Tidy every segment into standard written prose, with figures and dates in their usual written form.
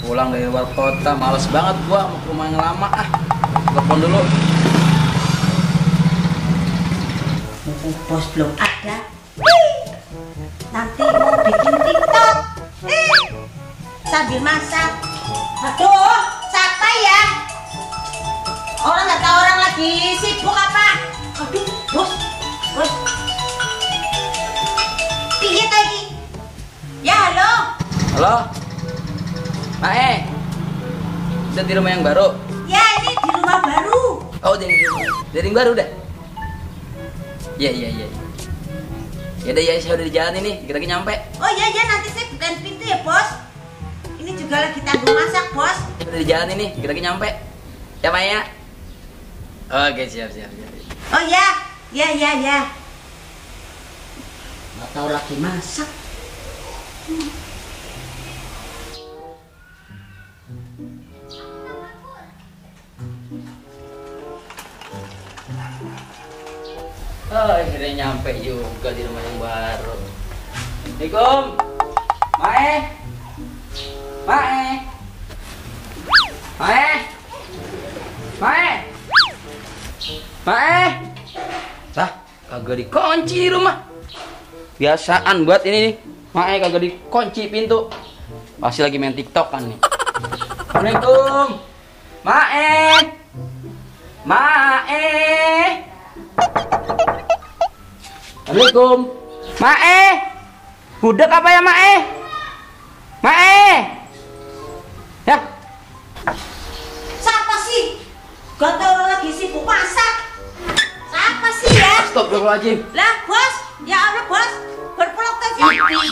Pulang dari luar kota, males banget gua mau ke rumah yang lama. Telepon dulu. Bos belum ada. Nanti mau bikin TikTok sambil masak. Aduh, siapa ya? Orang nggak tahu orang lagi sibuk apa? Aduh, bos. Piye tadi? Ya halo. Halo. Mae, udah di rumah yang baru? Ya, ini di rumah baru. Oh, dari yang baru udah? Iya. Ya udah ya, saya udah di jalan ini, kita lagi nyampe. Oh iya, nanti saya bukain pintu ya, Bos. Ini juga lagi tanggung masak, Bos. Udah di jalan ini, kita lagi nyampe. Ya, Maya? Oke, siap. Oh ya. Nggak tahu lagi masak. Oh, akhirnya nyampe juga di rumah yang baru. Assalamualaikum. Mae. Lah, kagak dikunci di rumah. Biasaan buat ini nih. Mae kagak dikunci pintu. Pasti lagi main TikTok kan nih. Assalamualaikum. Mae. Assalamualaikum. Mae. Budek apa ya, Mae? Ya. Siapa sih? Gak tau orang lagi sibuk masak. Siapa sih ya? Astagfirullahaladzim. Lah, Bos. Ya Allah, Bos. Berpeluk tadi.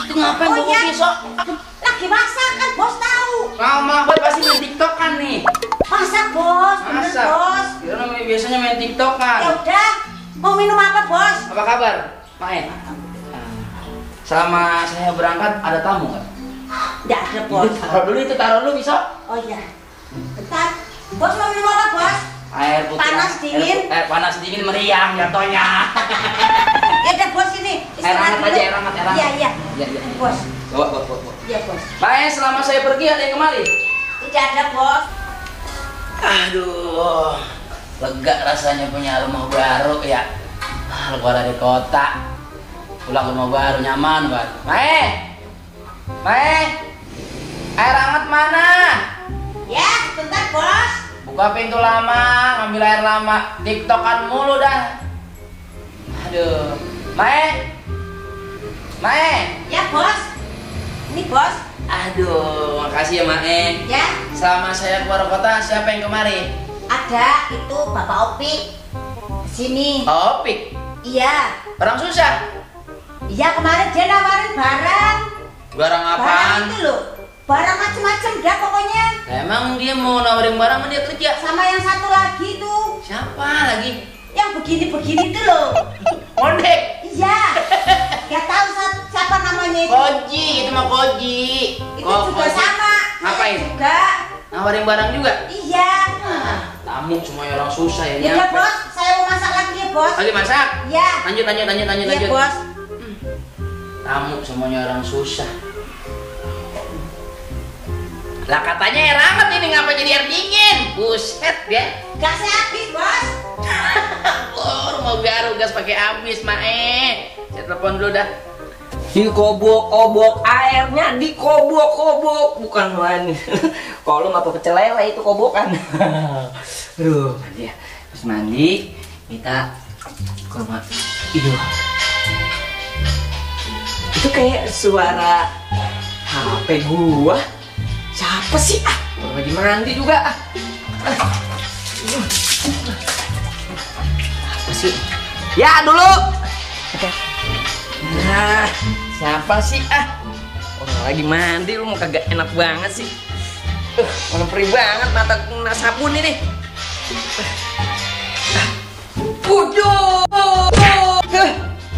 Itu ngapain bawa pisau? Lagi masak kan, Bos tahu. Mama, Boy pasti main TikTok kan nih. Masak, Bos. Bener, Bos. Kira namanya biasanya main TikTok kan. Ya udah. Mau minum apa, Bos? Apa kabar, Mae? Selama saya berangkat ada tamu nggak? Nggak ada, Bos. Taruh dulu bisa. Oh iya. Bentar. Bos mau minum apa, Bos? Air putih. Panas dingin. Air panas dingin meriang jatuhnya. Ya udah, Bos, ini. Air hangat dulu. aja, air hangat. Iya. Bos. Bawa. Iya, Bos. Mae, selama saya pergi ada yang kemari? Tidak ada, Bos. Aduh, lega rasanya punya rumah baru ya. Keluar dari kota, pulang ke rumah baru nyaman banget. Mae, air hangat mana? Ya, bentar, Bos. Buka pintu lama, ngambil air lama, TikTokan mulu dah. Aduh, Mae. Ya, Bos. Ini, Bos. Aduh, makasih ya, Mae. Ya. Selama saya keluar kota, siapa yang kemari? Ada, itu Bapak Opik. Sini. Opik. Iya. Orang susah. Iya, kemarin dia nawarin barang. Barang apaan? Barang itu loh. Barang macem-macem dah pokoknya. Nah, emang dia mau nawarin barang dia kerja? Sama yang satu lagi tuh. Siapa lagi? Yang begini-begini tuh loh. Mondek. Iya. Gak tahu siapa namanya itu. Koji, itu mah Koji. Itu juga Koji. sama. Ngapain? Juga. Nawarin barang juga? Iya. Tamu semuanya orang susah ya Ya udah, nyampe. Bos, saya mau masak lagi ya, bos. Lagi masak? Iya. Lanjut. Iya bos. Tamu semuanya orang susah. Lah katanya air hangat ini ngapa jadi air dingin? Buset ya. Gasnya habis bos. Oh, mau garu gas pakai habis Mae. Saya telepon dulu dah. Dikobok-kobok airnya, dikobok-kobok bukan main. Kalau apa pecel lele itu kobokan. Aduh, mandi ya. Terus mandi, kita ke rumah itu. Itu kayak suara HP gua. Siapa sih? Orang lagi mandi juga. Apa sih? Ya dulu. Nah, siapa sih? Orang lagi mandi, lu mau kagak enak banget sih. Mana perih banget mata kena sabun ini.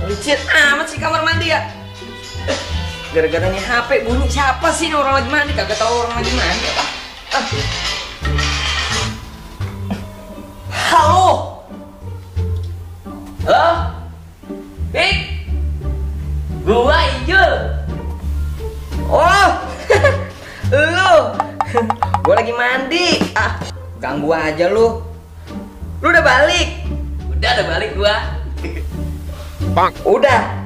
Licin amat sih kamar mandi ya. Gara-gara nih HP bunyi, siapa sih ini orang lagi mandi? Kagak tahu orang lagi mandi apa? Halo? Halo? Pik? Gua Ijo. Oh, lu? Gua lagi mandi. Ganggu aja lu. Lu udah balik? Udah balik gua. Udah.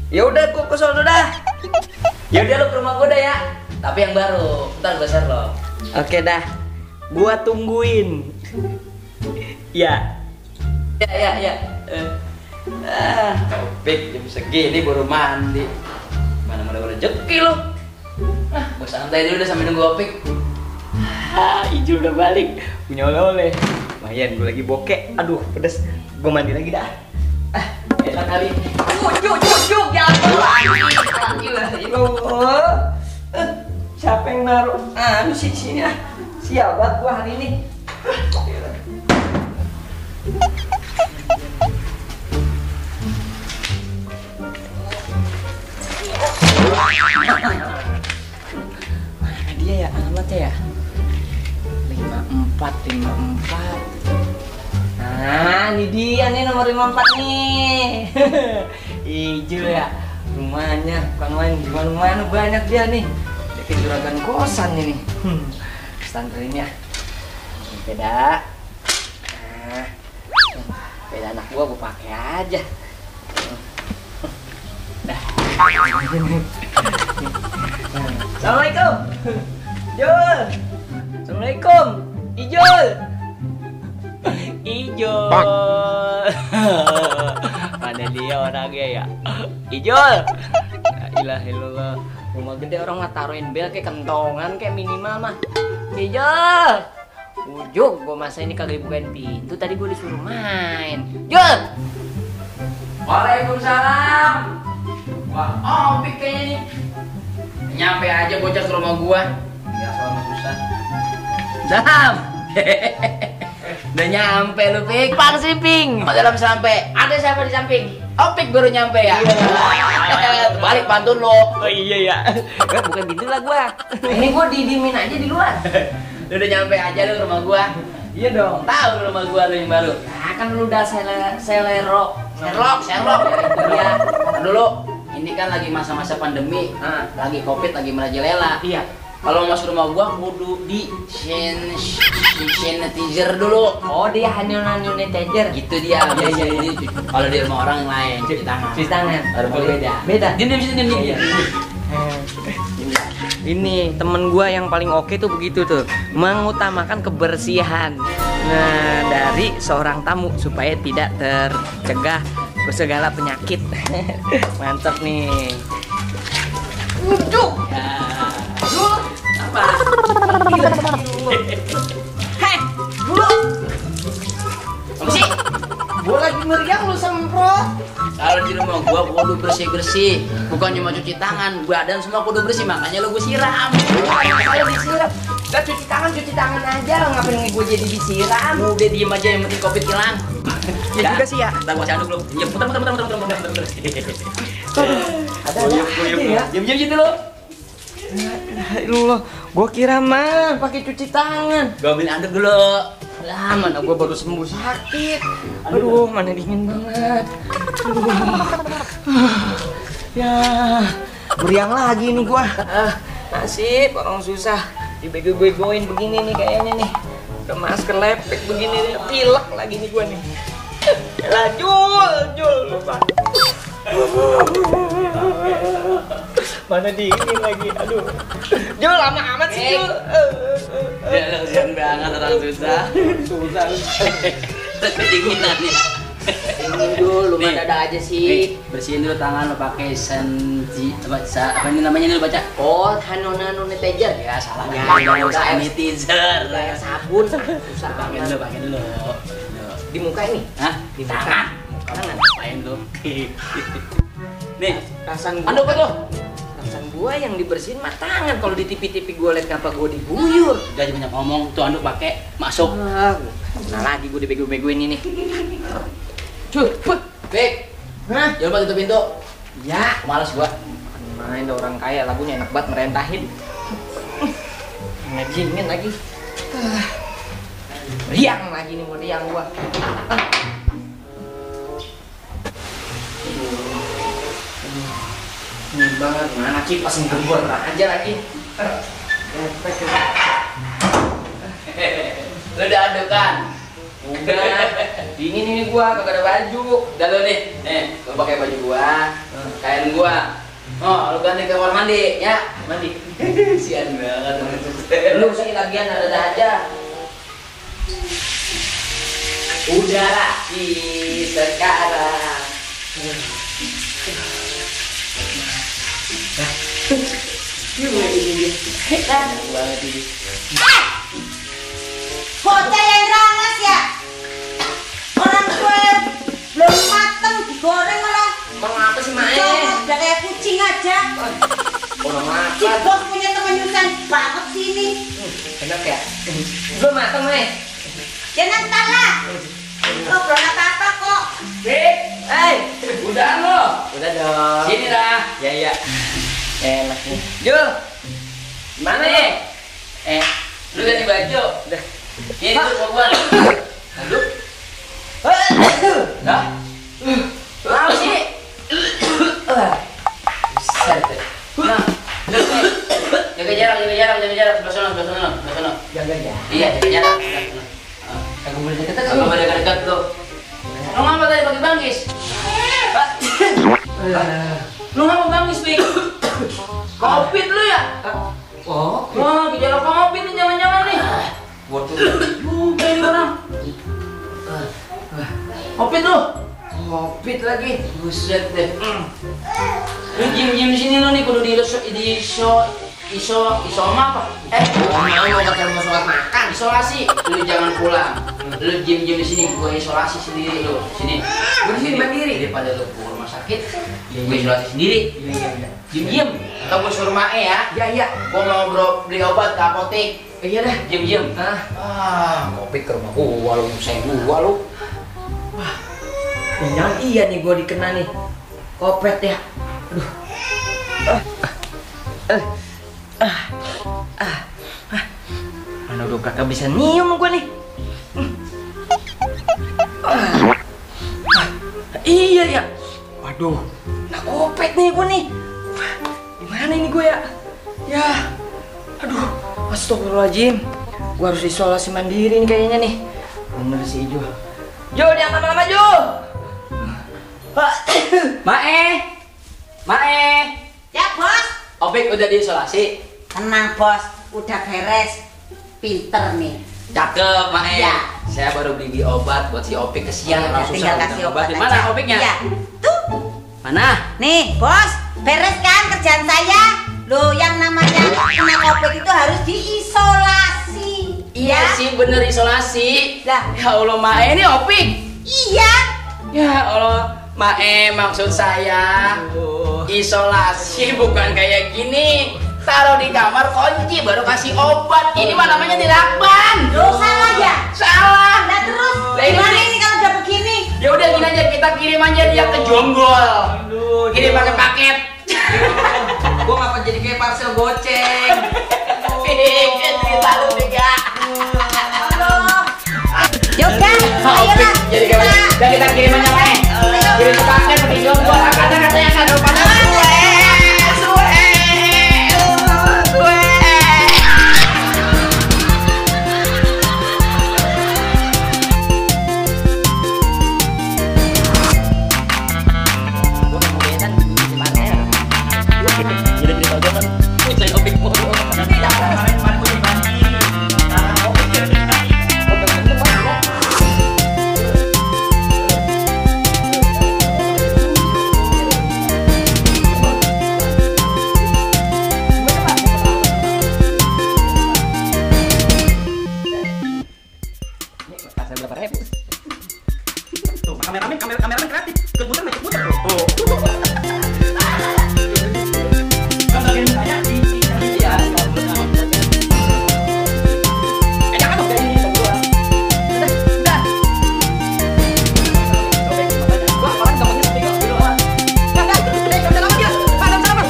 Ya udah, gua ke sono dah. Ya udah lu ke rumah gua dah ya. Tapi yang baru. Ntar gua share lo. Oke dah. Gua tungguin. Ya. Ya. Pik, jam segini baru mandi. Mana rezeki lo. Gua santai dulu udah sambil nunggu Opik. Ijo udah balik. Punya oleh-oleh. Lumayan, gue lagi bokek. Aduh, pedes. Gue mandi lagi dah. Enak kali. Juk, jangan siapa yang naruh? Lu sini ah. Sial banget gua hari ini. Mana dia ya alamatnya ya? 54. Nah, ini dia nih nomor 54 nih. Ijo ya. Rumahnya bukan main di mana-mana, banyak dia nih. Dekat juragan kosan ini. Standarin ya. Beda. Nah, beda anak gua pakai aja. Dah. Assalamualaikum. Jul. Assalamualaikum. Ijul. Ijul. Mana dia orangnya ya? Ijul. La ilaha illallah. Rumah gede orang mah taruhin bel kayak kentongan kayak minimal mah. Ijul. Ujung gua masa ini kagak dibukain pintu, tadi gua disuruh main. Jul. Waalaikumsalam. Wah, Opik kayaknya nih. Nyampe aja bocah ke rumah gua. Enggak sama susah. Dam. Udah nyampe lu, Pik. Pang sih, Ping. Dalam sampai. Ada siapa di samping? Opik baru nyampe ya. Balik pantun lo. Oh iya ya. Bukan pintu lah gua. Ini gua didimin aja di luar. Lu udah nyampe aja lu ke rumah gua. Iya dong. Tahu lu rumah gua lu yang baru. Nah, kan lu udah Sherlock. Ya, dulu. Ini kan lagi masa-masa pandemi. Lagi Covid, lagi merajalela. Iya. Kalau masuk rumah gua kudu di sanitizer dulu. Oh, dia sanitizer. Gitu dia. Iya. Kalau di rumah orang yang lain cuci tangan. Cuci tangan. Baru beda. Beda. Diam. Ini temen gua yang paling oke tuh begitu tuh, mengutamakan kebersihan. Nah, dari seorang tamu supaya tidak tercegah ke segala penyakit. Mantap nih. Ujuk. Apa? Hei, dulu. Apa sih? Gua lagi meriang lu semprot. Kalau di rumah gua kudu bersih-bersih, bukan cuma cuci tangan, badan semua kudu bersih, makanya lu gua siram. Kalau disiram, gak cuci tangan aja, ngapain gue jadi disiram? Udah diem aja, yang penting Covid hilang. Ya juga sih ya. Ntar gua aduk lu. Ya putar. Ada aja ya. Diam dulu. Lu, gua kira mah pakai cuci tangan. Gua ambil anduk dulu. Lah, mana gua baru sembuh sakit. Aduh, mana dingin banget. Aduh. Ya, meriang lagi nih gua. Nasib orang susah. Dibego-begoin begini nih kayaknya nih. Udah masker lepek begini nih, pilek lagi nih gua nih. Yalah, Jul lupa. Mana dingin lagi, aduh. Jul lama amat sih, Jul. Ya, kasihan banget orang susah. Susah. Kedinginan nih. Dingin dulu, lu ada aja sih. Bersihin dulu tangan lo pakai apa ini namanya nih lo baca? Oh, sanitizer. Ya salah. Ya, sanitizer. Kayak sabun. Susah Pakai banget. dulu, pakai dulu. Di muka ini? Hah? Di muka. Tangan. Tangan. Apain lu? Nih, Rasan anduk gua. lo. Rasan gua yang dibersihin mah tangan. Kalau di TV-TV gua liat kenapa gua diguyur. Udah banyak ngomong, tuh anduk pakai masuk. Nah lagi gua dibego-begoin ini. Cuy, Bek. Hah? Jangan lupa tutup pintu. Ya. Males gua. Main ada orang kaya, lagunya enak banget merentahin. Ngejingin lagi. Riang lagi nih, mau riang gua. Ini banget, mana kipas nggebor aja lagi. Lu udah aduk kan? Udah, dingin ini gua, kagak ada baju. Udah lu nih, lu pakai baju gua, kain gua. Oh, lu ganti ke kamar mandi, ya? Mandi. Sian banget. Lu sih lagian ada aja. Udah rapi sekarang. Banget ini. Bocah yang rangas ya. Orang gue belum mateng digoreng malah. Emang apa sih, Mae? Comot udah kayak kucing aja. Orang Si makan. bos punya teman nyusahin banget sih ini. Enak ya? Belum mateng, Mae. Ya nanti lah. Lo belum apa-apa kok. Bek, udah lo. Udah dong. Sini dah. Ya, ya. Enak nih. Jul. Gimana nih? Lu ganti baju. Udah. Ini tuh mau gua. Aduh. Dah. Apa sih? Buset deh. Nah, lu nih. Jaga jarak. Sebelah sana. Jaga ya. Iya, jaga jarak. Kagak boleh deket-deket. Kagak boleh deket-deket lu. Lu ngapa tadi pakai bangkis? Lu ngapa bangkis, Bik? Covid lu ya? Oh, Wah, gejala Covid nih jangan-jangan nih. gua tuh Ini orang. Covid lu. Covid lagi. Buset deh. Lu gym di sini lu nih kudu di isoma apa? Mau ketemu sholat makan. Isolasi. Lu jangan pulang. Lu gym di sini gua isolasi sendiri lu. Sini. Gua di sini mandiri. Daripada lu ke rumah sakit, gua isolasi sendiri. Iya. Gym. Atau gua suruh Mae ya. Ya. Gua mau beli obat ke apotek. Iya dah. Gym. Covid ke rumah gua lu, saya gua lu. Jangan iya nih gua dikena nih. Kopet ya. Aduh. Mana udah kakak bisa nyium gua nih. Iya ya. Waduh. Nah kopet nih gua nih. Gimana ini gua ya? Ya. Aduh. Astagfirullahaladzim. Gua harus isolasi mandiri nih kayaknya nih. Bener sih Jo. Jo, jangan lama-lama Jo. Mae. Ya bos. Opik udah diisolasi. Tenang bos. Udah beres. Pinter nih. Cakep, Mae. Iya. Saya baru beli obat buat si Opik, kesian Ya, orang susah. tinggal udah kasih obat ngobatin. aja. Mana Opiknya? Iya. Tuh. Mana? Nih bos. Beres kan kerjaan saya. Loh yang namanya kena COVID itu harus diisolasi. Iya sih, bener isolasi. Lah. Ya Allah, Mae ini Opik. Iya. Ya Allah, Mae maksud saya isolasi bukan kayak gini. Taruh di kamar kunci baru kasih obat. Ini mah namanya dilakban. Loh salah ya? Salah. Nah terus Lah, ini- gimana ini kalau udah begini? Ya udah gini aja, kita kirim aja dia ke Jonggol. Kirim pakai paket. Gua ngapa jadi kayak parcel goceng? Kita lu tiga. Halo. ayolah. Jadi kita kirim aja Mae. Kirim ke kakek pakai jual buat kata-katanya kado pada kameramen kreatif, keputar tuh. Kan bagian mukanya iya. Jangan dong dari ini berdua. Udah. Sobek matanya. Gua orang gampangnya sampai kok gitu. Enggak, udah lama dia. Padam sama.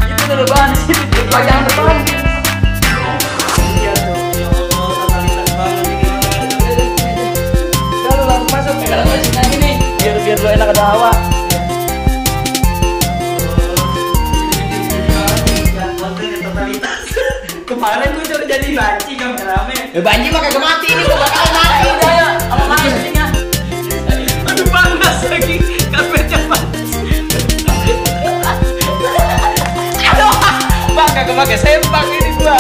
Itu dulu banget sih. Jangan depan. Iya tuh. Ya Allah, totalitas banget ini. Udah lu langsung masuk ke dalam sini nih. Biar lu enak ada hawa. Kemarin gue coba jadi banci kameramen. Banci mah kagak mati ini, gua bakal mati dah ya. Sama mancingnya. Aduh panas lagi. Kameranya panas. Aduh, bang kagak pakai sempak ini gua.